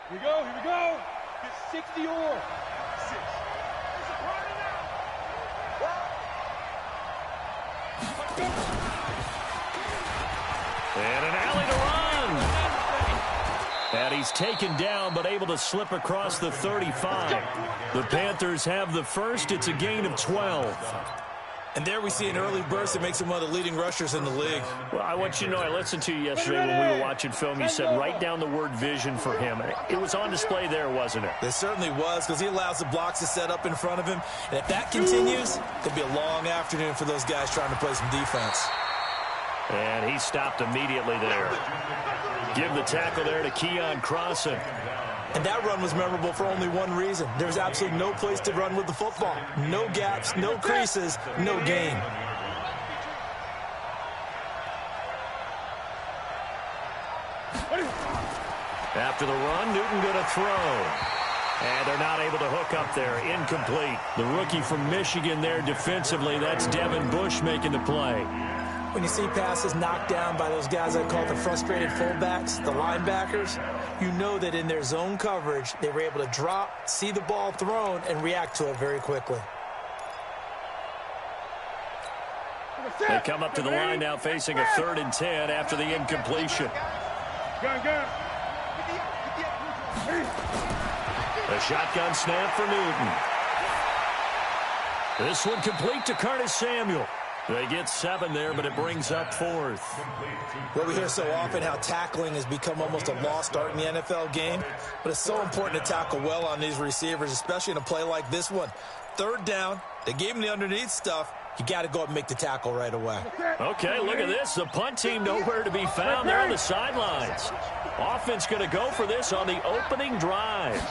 Here we go, here we go. It's 60 or 6. And an alley to run. And he's taken down, but able to slip across the 35. The Panthers have the first. It's a gain of 12. And there we see an early burst that makes him one of the leading rushers in the league. Well, I want you to know, I listened to you yesterday when we were watching film. You said write down the word vision for him. It was on display there, wasn't it? It certainly was, because he allows the blocks to set up in front of him. And if that continues, it'll be a long afternoon for those guys trying to play some defense. And he stopped immediately there. Give the tackle there to Keon Crossan. And that run was memorable for only one reason. There's absolutely no place to run with the football. No gaps, no creases, no gain. After the run, Newton going to throw. And they're not able to hook up there. Incomplete. The rookie from Michigan there defensively. That's Devin Bush making the play. When you see passes knocked down by those guys I call the frustrated fullbacks, the linebackers, you know that in their zone coverage, they were able to drop, see the ball thrown, and react to it very quickly. They come up to the line now facing a 3rd and 10 after the incompletion. A shotgun snap for Newton. This one complete to Curtis Samuel. They get 7 there, but it brings up 4th. Well, we hear so often how tackling has become almost a lost art in the NFL game, but it's so important to tackle well on these receivers, especially in a play like this one. 3rd down, they gave him the underneath stuff. You got to go up and make the tackle right away. Okay, look at this. The punt team nowhere to be found there on the sidelines. Offense going to go for this on the opening drive.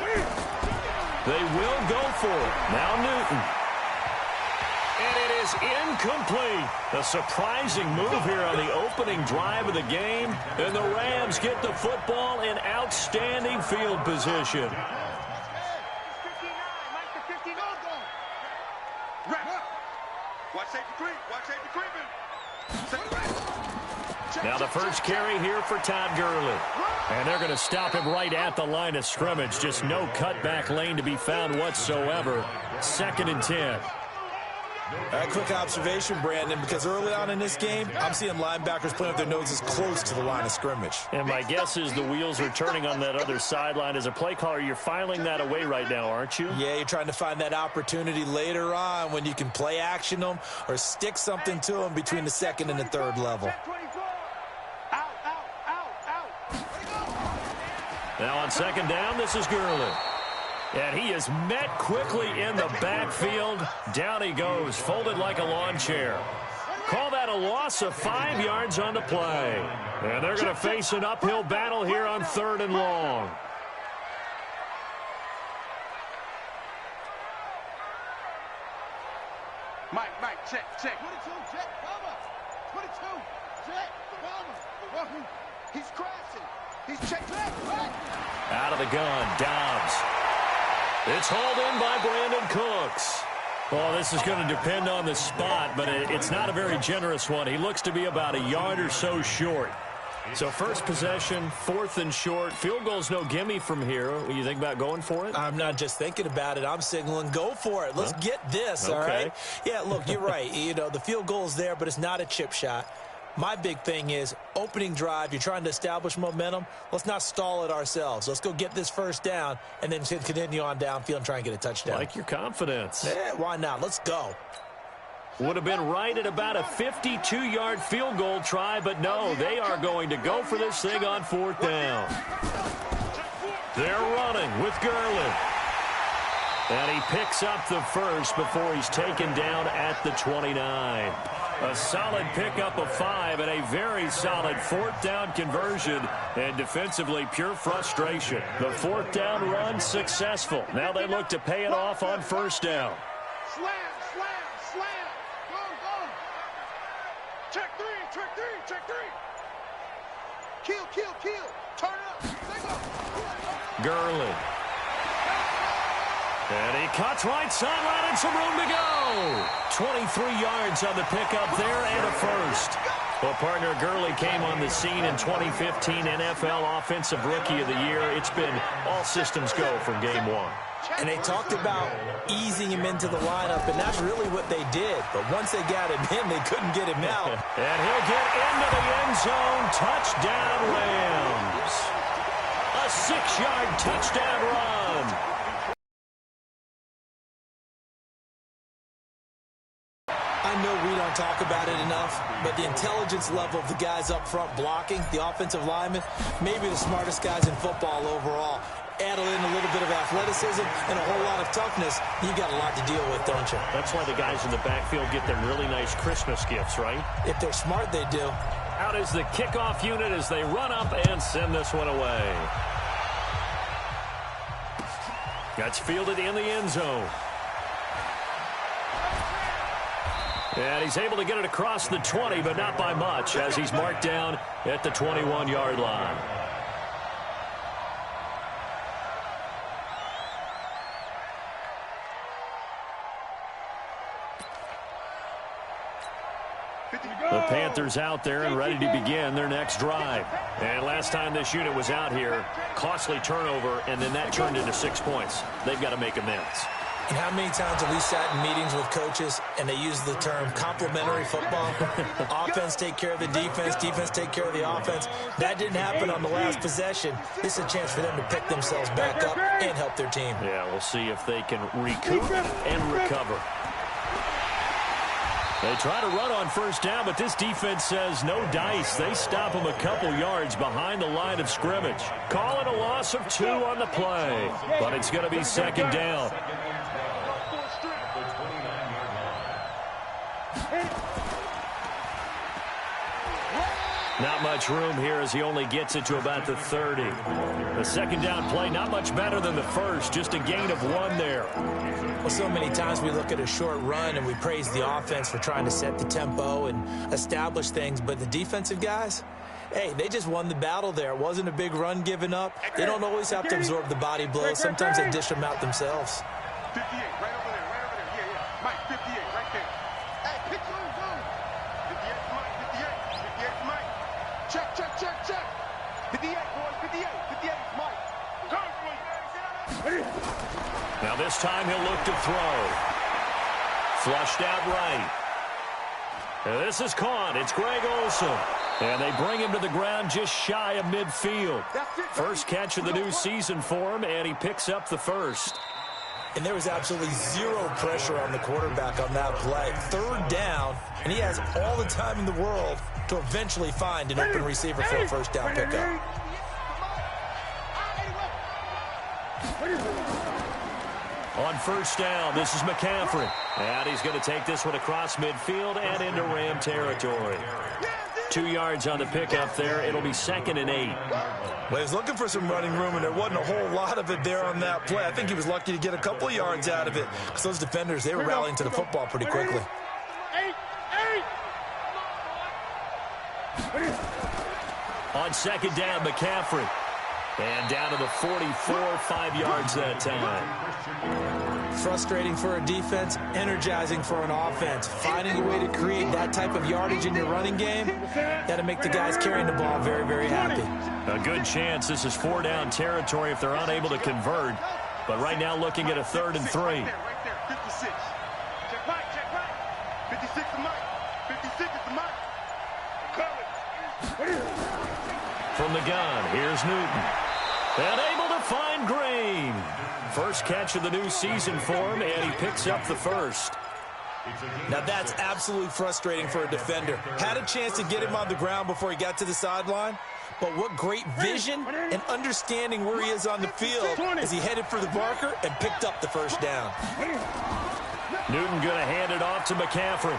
They will go for it. Now Newton. And it is incomplete. A surprising move here on the opening drive of the game. And the Rams get the football in outstanding field position. Now the first carry here for Todd Gurley. And they're going to stop him right at the line of scrimmage. Just no cutback lane to be found whatsoever. 2nd and 10. A quick observation, Brandon, because early on in this game, I'm seeing linebackers playing with their noses close to the line of scrimmage. And my guess is the wheels are turning on that other sideline. As a play caller, you're filing that away right now, aren't you? Yeah, you're trying to find that opportunity later on when you can play action them or stick something to them between the 2nd and the 3rd level. Now on 2nd down, this is Gurley. And he is met quickly in the backfield. Down he goes, folded like a lawn chair. Call that a loss of 5 yards on the play. And they're going to face an uphill battle here on 3rd and long. Mike, check. 22, check, Bubba. 22, check, Bubba. He's crashing. He's checked right. Out of the gun, Dobbs. It's hauled in by Brandon Cooks. Well, this is going to depend on the spot, but it's not a very generous one. He looks to be about a yard or so short. So first possession, 4th and short. Field goal's no gimme from here. What do you think about going for it? I'm not just thinking about it. I'm signaling go for it. Let's get this, all right? Yeah, look, you're right. You know, the field goal's there, but it's not a chip shot. My big thing is opening drive. You're trying to establish momentum. Let's not stall it ourselves. Let's go get this 1st down and then continue on downfield and try and get a touchdown. Like your confidence. Yeah, why not? Let's go. Would have been right at about a 52-yard field goal try, but no, they are going to go for this thing on 4th down. They're running with Gurley. And he picks up the first before he's taken down at the 29. A solid pickup of 5 and a very solid 4th down conversion, and defensively pure frustration. The 4th down run successful. Now they look to pay it off on 1st down. Slam. Go. Check three. Kill. Turn up. Gurley. And he cuts right sideline and some room to go. 23 yards on the pickup there and a first. Well, partner, Gurley came on the scene in 2015 NFL Offensive Rookie of the Year. It's been all systems go from game one. And they talked about easing him into the lineup, and that's really what they did. But once they got him in, they couldn't get him out. And he'll get into the end zone. Touchdown, Rams. A 6-yard touchdown run. I know we don't talk about it enough, but the intelligence level of the guys up front blocking, the offensive linemen, maybe the smartest guys in football overall. Add in a little bit of athleticism and a whole lot of toughness, you got a lot to deal with, don't you? That's why the guys in the backfield get them really nice Christmas gifts, right? If they're smart, they do. Out is the kickoff unit as they run up and send this one away. That's fielded in the end zone. And he's able to get it across the 20, but not by much, as he's marked down at the 21-yard line. The Panthers out there and ready to begin their next drive. And last time this unit was out here, costly turnover, and then that turned into 6 points. They've got to make amends. And how many times have we sat in meetings with coaches and they use the term complementary football? Offense take care of the defense, defense take care of the offense. That didn't happen on the last possession. This is a chance for them to pick themselves back up and help their team. Yeah, we'll see if they can recoup and recover. They try to run on first down, but this defense says no dice. They stop them a couple yards behind the line of scrimmage. Call it a loss of 2 on the play, but it's going to be second down. Not much room here as he only gets it to about the 30. The second down play, not much better than the first, just a gain of 1 there. Well, so many times we look at a short run and we praise the offense for trying to set the tempo and establish things, but the defensive guys, hey, they just won the battle there. It wasn't a big run given up. They don't always have to absorb the body blows. Sometimes they dish them out themselves. 58, right over there. Yeah. Mike, 58, right there. Hey, pick your zone. 58's Mike, 58's Mike. Check. 58, boys, 58. 58's Mike. Now this time he'll look to throw. Flushed out right. And this is caught. It's Greg Olsen. And they bring him to the ground just shy of midfield. First catch of the new season for him, and he picks up the first. And there was absolutely zero pressure on the quarterback on that play. Third down, and he has all the time in the world to eventually find an open receiver for a first down pickup. On first down, this is McCaffrey. And he's going to take this one across midfield and into Ram territory. 2 yards on the pickup there. It'll be 2nd and 8. Well, he was looking for some running room, and there wasn't a whole lot of it there on that play. I think he was lucky to get a couple yards out of it because those defenders, they were rallying to the football pretty quickly. On second down, McCaffrey. And down to the 44, 5 yards that time. Frustrating for a defense, energizing for an offense. Finding a way to create that type of yardage in your running game, that'll make the guys carrying the ball very, very happy. A good chance this is 4-down territory if they're unable to convert. But right now looking at a 3rd and 3. Right there, 56. Check right. 56 to Mike. 56 is to Mike. From the gun, here's Newton. And able to find Green. First catch of the new season for him, and he picks up the first. Now that's absolutely frustrating for a defender. Had a chance to get him on the ground before he got to the sideline, but what great vision and understanding where he is on the field as he headed for the marker and picked up the first down. Newton going to hand it off to McCaffrey.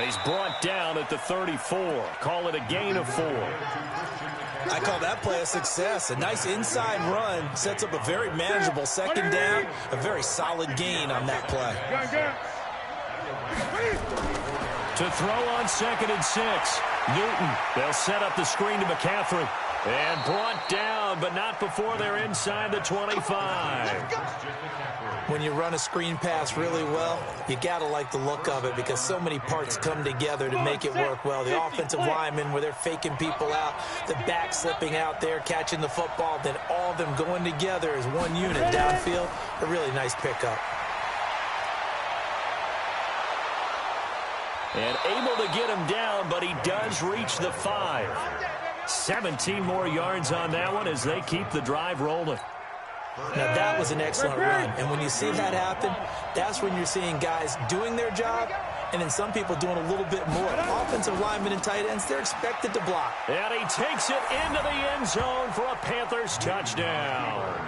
He's brought down at the 34. Call it a gain of 4. I call that play a success. A nice inside run sets up a very manageable second down, a very solid gain on that play. To throw on 2nd and 6. Newton, they'll set up the screen to McCaffrey. And brought down, but not before they're inside the 25. When you run a screen pass really well, you got to like the look of it because so many parts come together to make it work well. The offensive linemen, where they're faking people out, the back slipping out there, catching the football, then all of them going together as one unit downfield. A really nice pickup. And able to get him down, but he does reach the 5. 17 more yards on that one as they keep the drive rolling. Now, that was an excellent run. And when you see that happen, that's when you're seeing guys doing their job and then some people doing a little bit more. Offensive linemen and tight ends, they're expected to block. And he takes it into the end zone for a Panthers touchdown.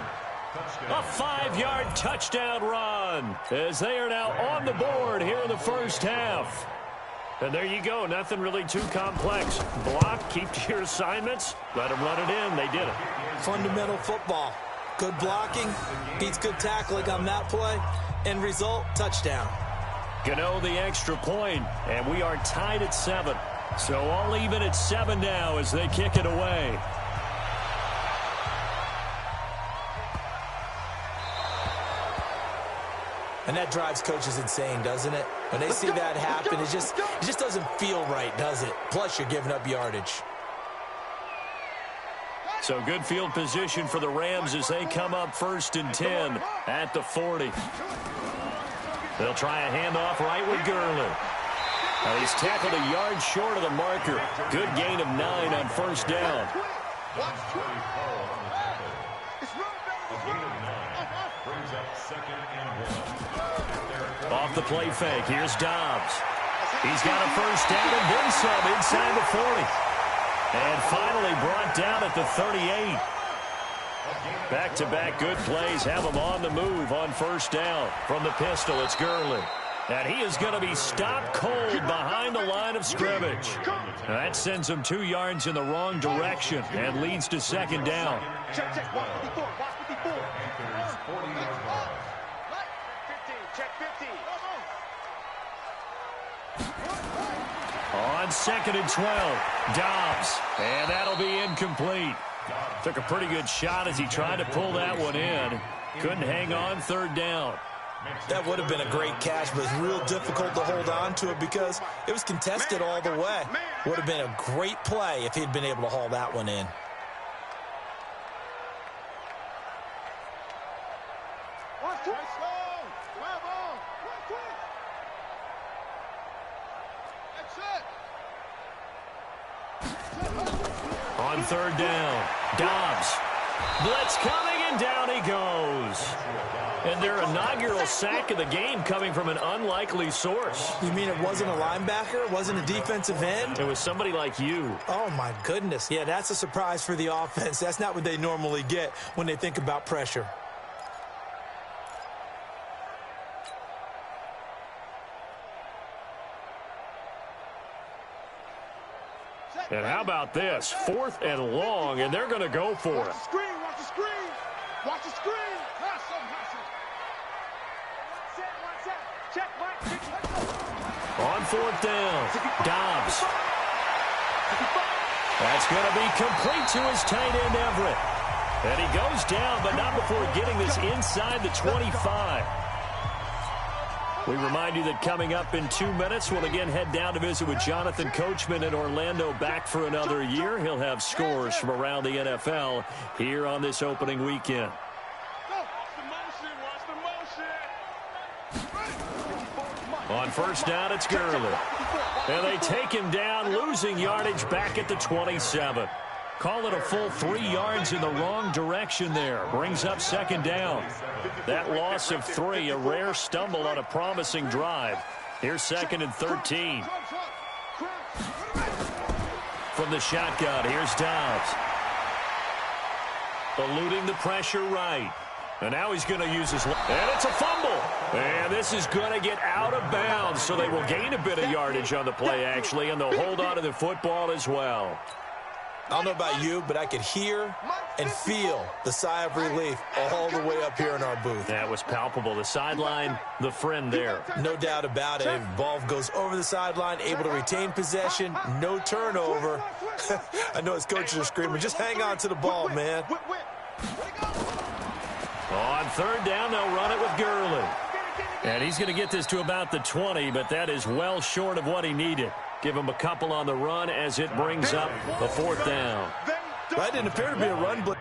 A 5-yard touchdown run as they are now on the board here in the first half. And there you go. Nothing really too complex. Block, keep to your assignments, let them run it in. They did it. Fundamental football. Good blocking, beats good tackling on that play. End result, touchdown. Gano the extra point, and we are tied at 7. So all even at 7 now as they kick it away. And that drives coaches insane, doesn't it? When they see that happen, it just doesn't feel right, does it? Plus, you're giving up yardage. So good field position for the Rams as they come up 1st and 10 at the 40. They'll try a handoff right with Gurley. Now he's tackled a yard short of the marker. Good gain of 9 on 1st down. Off the play fake, here's Dobbs. He's got a 1st down and then some inside the 40. And finally brought down at the 38. Back-to-back good plays have him on the move on 1st down. From the pistol, it's Gurley. And he is going to be stopped cold behind the line of scrimmage. Now that sends him 2 yards in the wrong direction and leads to 2nd down. Check, check, watch 54, watch 54. Check 50. On 2nd and 12, Dobbs, and that'll be incomplete. Took a pretty good shot as he tried to pull that one in. Couldn't hang on 3rd down. That would have been a great catch, but it's real difficult to hold on to it because it was contested all the way. Would have been a great play if he'd been able to haul that one in. On 3rd down, Dobbs. Blitz coming, and down he goes. And their inaugural sack of the game coming from an unlikely source. You mean it wasn't a linebacker? It wasn't a defensive end? It was somebody like you. Oh, my goodness. Yeah, that's a surprise for the offense. That's not what they normally get when they think about pressure. And how about this? 4th and long, and they're going to go for it. Watch the screen, watch the screen. Watch the screen. Hustle, hustle. Check, On 4th down, Dobbs. That's going to be complete to his tight end, Everett. And he goes down, but not before getting this inside the 25. We remind you that coming up in 2 minutes, we'll again head down to visit with Jonathan Coachman in Orlando, back for another year. He'll have scores from around the NFL here on this opening weekend. On 1st down, it's Gurley. And they take him down, losing yardage back at the 27. Call it a full 3 yards in the wrong direction there. Brings up 2nd down. That loss of 3, a rare stumble on a promising drive. Here's 2nd and 13. From the shotgun, here's Dobbs. Eluding the pressure right. And now he's going to use his... And it's a fumble. And this is going to get out of bounds, so they will gain a bit of yardage on the play, actually, and they'll hold on to the football as well. I don't know about you, but I could hear and feel the sigh of relief all the way up here in our booth. That was palpable. The sideline, the friend there. No doubt about it. Ball goes over the sideline, able to retain possession, no turnover. I know his coaches are screaming, just hang on to the ball, man. On third down, they'll run it with Gurley. And he's going to get this to about the 20, but that is well short of what he needed. Give him a couple on the run as it brings up a fourth down. That didn't appear to be a run, but